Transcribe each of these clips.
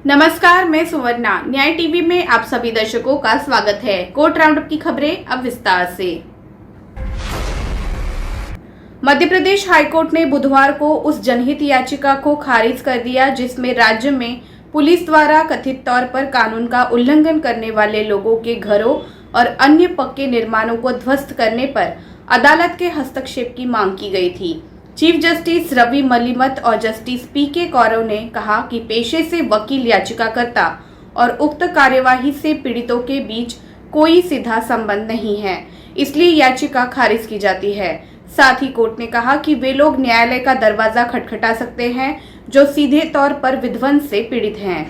नमस्कार, मैं सुवर्णा। न्याय टीवी में आप सभी दर्शकों का स्वागत है। कोर्ट राउंडअप की खबरें अब विस्तार से। मध्य प्रदेश हाईकोर्ट ने बुधवार को उस जनहित याचिका को खारिज कर दिया जिसमें राज्य में पुलिस द्वारा कथित तौर पर कानून का उल्लंघन करने वाले लोगों के घरों और अन्य पक्के निर्माणों को ध्वस्त करने पर अदालत के हस्तक्षेप की मांग की गई थी। चीफ जस्टिस रवि मलिमत और जस्टिस पी.के. कौरव ने कहा कि पेशे से वकील याचिकाकर्ता और उक्त कार्यवाही से पीड़ितों के बीच कोई सीधा संबंध नहीं है, इसलिए याचिका खारिज की जाती है। साथ ही कोर्ट ने कहा कि वे लोग न्यायालय का दरवाजा खटखटा सकते हैं जो सीधे तौर पर विध्वंस से पीड़ित हैं।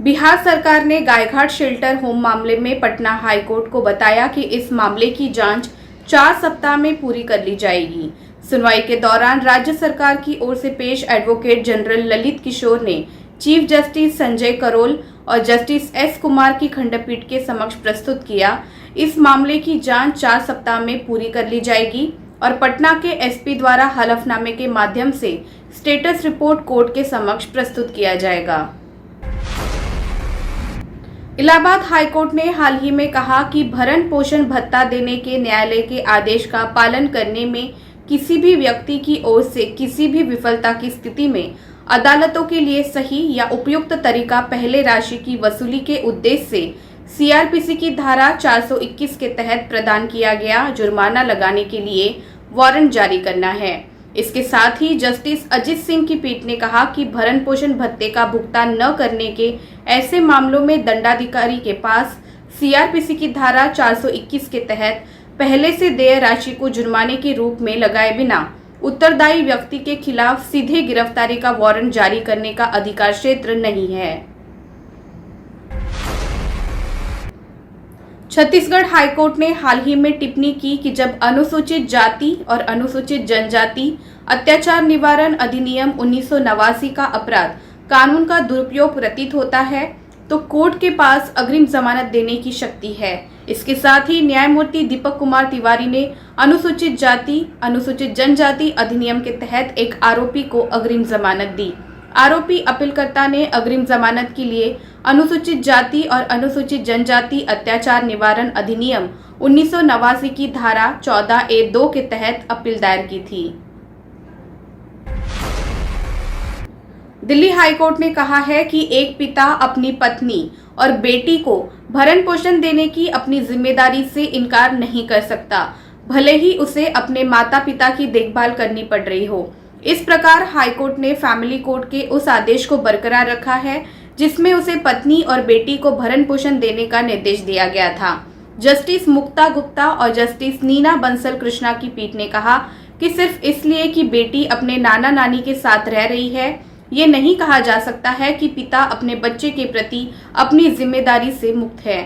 बिहार सरकार ने गायघाट शेल्टर होम मामले में पटना हाईकोर्ट को बताया कि इस मामले की जांच 4 सप्ताह में पूरी कर ली जाएगी। सुनवाई के दौरान राज्य सरकार की ओर से पेश एडवोकेट जनरल ललित किशोर ने चीफ जस्टिस संजय करोल और जस्टिस एस कुमार की खंडपीठ के समक्ष प्रस्तुत किया। इस मामले की जांच 4 सप्ताह में पूरी कर ली जाएगी और पटना के एसपी द्वारा हलफनामे के माध्यम से स्टेटस रिपोर्ट कोर्ट के समक्ष प्रस्तुत किया जाएगा। इलाहाबाद हाईकोर्ट ने हाल ही में कहा कि भरण पोषण भत्ता देने के न्यायालय के आदेश का पालन करने में किसी भी व्यक्ति की ओर से किसी भी विफलता की स्थिति में अदालतों के लिए सही या उपयुक्त तरीका पहले राशि की वसूली के उद्देश्य से सीआरपीसी की धारा 421 के तहत प्रदान किया गया जुर्माना लगाने के लिए वारंट जारी करना है। इसके साथ ही जस्टिस अजित सिंह की पीठ ने कहा कि भरण पोषण भत्ते का भुगतान न करने के ऐसे मामलों में दंडाधिकारी के पास सीआरपीसी की धारा 421 के तहत पहले से देय राशि को जुर्माने के रूप में लगाए बिना उत्तरदायी व्यक्ति के खिलाफ सीधे गिरफ्तारी का वारंट जारी करने का अधिकार क्षेत्र नहीं है। छत्तीसगढ़ हाईकोर्ट ने हाल ही में टिप्पणी की कि जब अनुसूचित जाति और अनुसूचित जनजाति अत्याचार निवारण अधिनियम 1989 का अपराध कानून का दुरुपयोग प्रतीत होता है तो कोर्ट के पास अग्रिम जमानत देने की शक्ति है। इसके साथ ही न्यायमूर्ति दीपक कुमार तिवारी ने अनुसूचित जाति अनुसूचित जनजाति अधिनियम के तहत एक आरोपी को अग्रिम जमानत दी। आरोपी अपीलकर्ता ने अग्रिम जमानत के लिए अनुसूचित जाति और अनुसूचित जनजाति अत्याचार निवारण अधिनियम 1989 की धारा 14A(2) के तहत अपील दायर की थी। दिल्ली हाईकोर्ट ने कहा है कि एक पिता अपनी पत्नी और बेटी को भरण पोषण देने की अपनी जिम्मेदारी से इनकार नहीं कर सकता, भले ही उसे अपने माता पिता की देखभाल करनी पड़ रही हो। इस प्रकार हाईकोर्ट ने फैमिली कोर्ट के उस आदेश को बरकरार रखा है जिसमें उसे पत्नी और बेटी को भरण पोषण देने का निर्देश दिया गया था। जस्टिस मुक्ता गुप्ता और जस्टिस नीना बंसल कृष्णा की पीठ ने कहा कि सिर्फ इसलिए कि बेटी अपने नाना नानी के साथ रह रही है, ये नहीं कहा जा सकता है कि पिता अपने बच्चे के प्रति अपनी जिम्मेदारी से मुक्त है।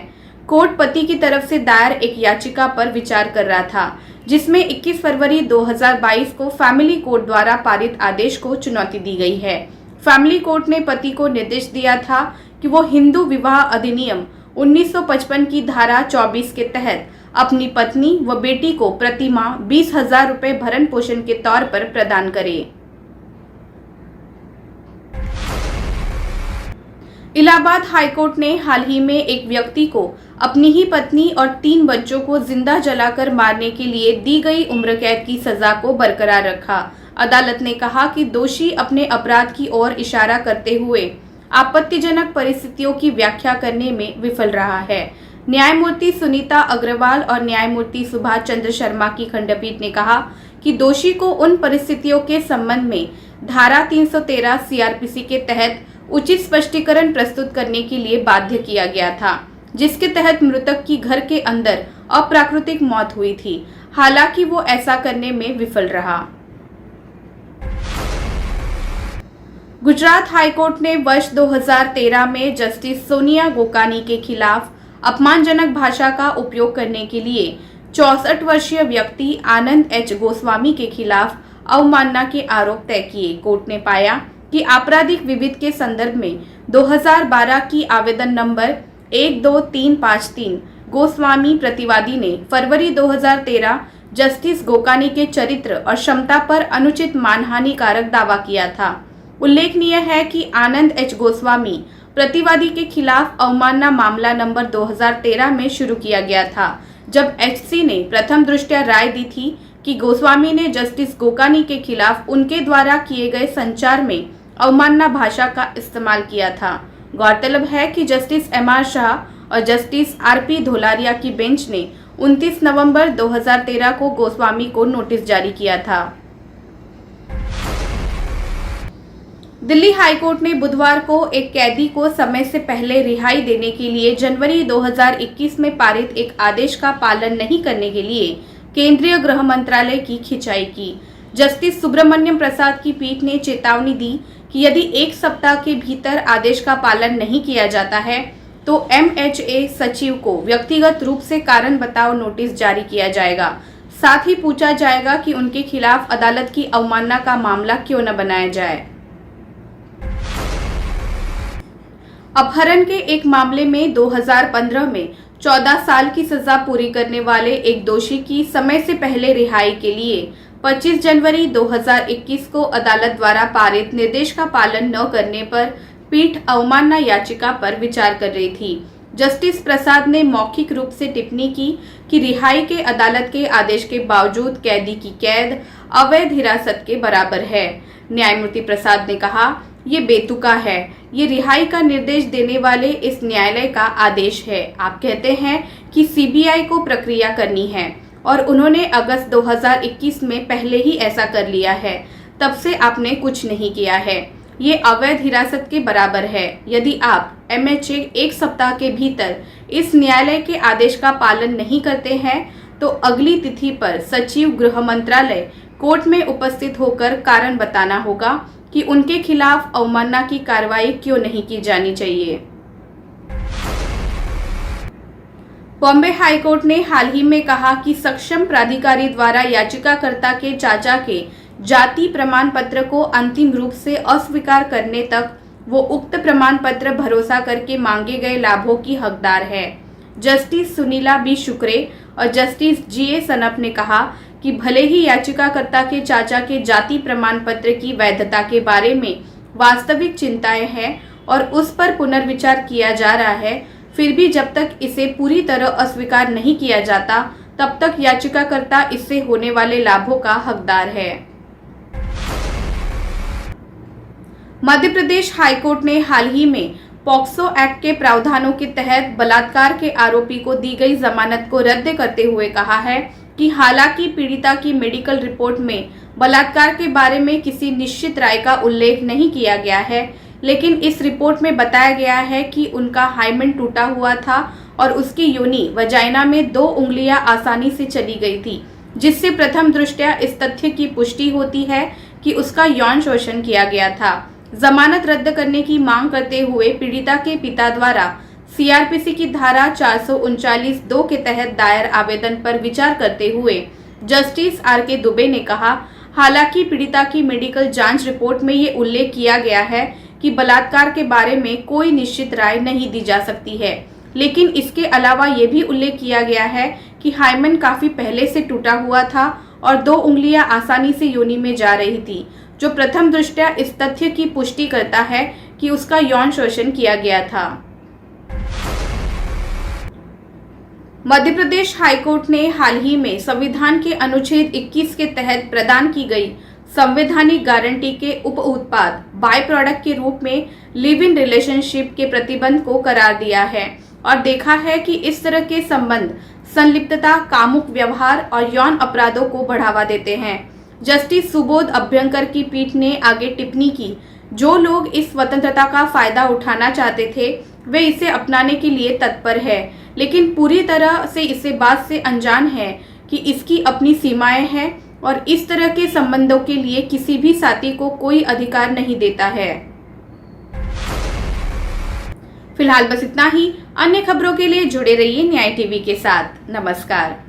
कोर्ट पति की तरफ से दायर एक याचिका पर विचार कर रहा था जिसमें 21 फरवरी 2022 को फैमिली कोर्ट द्वारा पारित आदेश को चुनौती दी गई है। फैमिली कोर्ट ने पति को निर्देश दिया था कि वो हिंदू विवाह अधिनियम 1955 की धारा 24 के तहत अपनी पत्नी व बेटी को प्रति माह 20,000 रुपए भरण पोषण के तौर पर प्रदान करे। इलाहाबाद हाईकोर्ट ने हाल ही में एक व्यक्ति को अपनी ही पत्नी और 3 बच्चों को जिंदा जलाकर मारने के लिए दी गई उम्र कैद की सजा को बरकरार रखा। अदालत ने कहा कि दोषी अपने अपराध की ओर इशारा करते हुए आपत्तिजनक परिस्थितियों की व्याख्या करने में विफल रहा है। न्यायमूर्ति सुनीता अग्रवाल और न्यायमूर्ति सुभाष चंद्र शर्मा की खंडपीठ ने कहा कि दोषी को उन परिस्थितियों के संबंध में धारा 313 सीआरपीसी के तहत उचित स्पष्टीकरण प्रस्तुत करने के लिए बाध्य किया गया था, जिसके तहत मृतक की घर के अंदर अप्राकृतिक मौत हुई थी। हालांकि वो ऐसा करने में विफल रहा। गुजरात हाईकोर्ट ने वर्ष 2013 में जस्टिस सोनिया गोकानी के खिलाफ अपमानजनक भाषा का उपयोग करने के लिए 64 वर्षीय व्यक्ति आनंद एच गोस्वामी के खिलाफ अवमानना के आरोप तय किए। कोर्ट ने पाया कि आपराधिक विविध के संदर्भ में 2012 की आवेदन नंबर 12353 गोस्वामी प्रतिवादी ने फरवरी 2013 जस्टिस गोकानी के चरित्र और क्षमता पर अनुचित मानहानि कारक दावा किया था। उल्लेखनीय है कि आनंद एच गोस्वामी प्रतिवादी के खिलाफ अवमानना मामला नंबर 2013 में शुरू किया गया था, जब एचसी ने प्रथम दृष्टया राय दी थी कि गोस्वामी ने जस्टिस गोकानी के खिलाफ उनके द्वारा किए गए संचार में अवमानना भाषा का इस्तेमाल किया था। गौरतलब है कि जस्टिस एमआर शाह और जस्टिस आरपी धोलारिया की बेंच ने 29 नवंबर 2013 को गोस्वामी को नोटिस जारी किया था। दिल्ली हाईकोर्ट ने बुधवार को एक कैदी को समय से पहले रिहाई देने के लिए जनवरी 2021 में पारित एक आदेश का पालन नहीं करने के लिए केंद्रीय गृह मंत्रालय की खिंचाई की। जस्टिस सुब्रमण्यम प्रसाद की पीठ ने चेतावनी दी कि यदि एक सप्ताह के भीतर आदेश का पालन नहीं किया जाता है तो एमएचए सचिव को व्यक्तिगत रूप से कारण बताओ नोटिस जारी किया जाएगा। साथ ही पूछा जाएगा कि उनके खिलाफ अदालत की अवमानना का मामला क्यों न बनाया जाए। अपहरण के एक मामले में 2015 में 14 साल की सजा पूरी करने वाले एक दोषी की समय से पहले रिहाई के लिए 25 जनवरी 2021 को अदालत द्वारा पारित निर्देश का पालन न करने पर पीठ अवमानना याचिका पर विचार कर रही थी। जस्टिस प्रसाद ने मौखिक रूप से टिप्पणी की कि रिहाई के अदालत के आदेश के बावजूद कैदी की कैद अवैध हिरासत के बराबर है। न्यायमूर्ति प्रसाद ने कहा, ये बेतुका है। ये रिहाई का निर्देश देने वाले इस न्यायालय का आदेश है। आप कहते हैं कि सीबीआई को प्रक्रिया करनी है और उन्होंने अगस्त 2021 में पहले ही ऐसा कर लिया है। तब से आपने कुछ नहीं किया है। ये अवैध हिरासत के बराबर है। यदि आप एमएचए एक सप्ताह के भीतर इस न्यायालय के आदेश का पालन नहीं करते हैं तो अगली तिथि पर सचिव गृह मंत्रालय कोर्ट में उपस्थित होकर कारण बताना होगा कि उनके खिलाफ अवमानना की कार्रवाई क्यों नहीं की जानी चाहिए। बॉम्बे हाईकोर्ट ने हाल ही में कहा कि सक्षम प्राधिकारी द्वारा याचिकाकर्ता के चाचा के जाति प्रमाण पत्र को अंतिम रूप से अस्वीकार करने तक वो उक्त प्रमाण पत्र भरोसा करके मांगे गए लाभों की हकदार है। जस्टिस सुनीला बी शुक्रे और जस्टिस जीए सनप ने कहा कि भले ही याचिकाकर्ता के चाचा के जाति प्रमाण पत्र की वैधता के बारे में वास्तविक चिंताएं हैं और उस पर पुनर्विचार किया जा रहा है, फिर भी जब तक इसे पूरी तरह अस्वीकार नहीं किया जाता तब तक याचिकाकर्ता इससे होने वाले लाभों का हकदार है। मध्य प्रदेश हाईकोर्ट ने हाल ही में पॉक्सो एक्ट के प्रावधानों के तहत बलात्कार के आरोपी को दी गई जमानत को रद्द करते हुए कहा है कि हालांकि पीड़िता की मेडिकल रिपोर्ट में बलात्कार के बारे में किसी निश्चित राय का उल्लेख नहीं किया गया है, लेकिन इस रिपोर्ट में बताया गया है कि उनका हाइमेन टूटा हुआ था और उसकी योनि वजाइना में 2 उंगलियां आसानी से चली गई थी, जिससे प्रथम दृष्टया इस तथ्य की पुष्टि होती है कि उसका यौन शोषण किया गया था। जमानत रद्द करने की मांग करते हुए पीड़िता के पिता द्वारा सीआरपीसी की धारा 439(2) के तहत दायर आवेदन पर विचार करते हुए जस्टिस आर.के. दुबे ने कहा, हालांकि पीड़िता की मेडिकल जांच रिपोर्ट में ये उल्लेख किया गया है कि बलात्कार के बारे में कोई निश्चित राय नहीं दी जा सकती है, लेकिन इसके अलावा ये भी उल्लेख किया गया है कि हाइमेन काफी पहले से टूटा हुआ था और 2 उंगलियां आसानी से योनि में जा रही थी, जो प्रथम दृष्टया इस तथ्य की पुष्टि करता है कि उसका यौन शोषण किया गया था। मध्य प्रदेश हाईकोर्ट ने हाल ही में संविधान के अनुच्छेद 21 के तहत प्रदान की गई संवैधानिक गारंटी के उप उत्पाद बाय प्रोडक्ट के रूप में लिव इन रिलेशनशिप के प्रतिबंध को करार दिया है और देखा है कि इस तरह के संबंध संलिप्तता, कामुक व्यवहार और यौन अपराधों को बढ़ावा देते हैं। जस्टिस सुबोध अभ्यंकर की पीठ ने आगे टिप्पणी की, जो लोग इस स्वतंत्रता का फायदा उठाना चाहते थे वे इसे अपनाने के लिए तत्पर है, लेकिन पूरी तरह से इसे बात से अनजान है कि इसकी अपनी सीमाएं हैं और इस तरह के संबंधों के लिए किसी भी साथी को कोई अधिकार नहीं देता है। फिलहाल बस इतना ही। अन्य खबरों के लिए जुड़े रहिए न्याय टीवी के साथ। नमस्कार।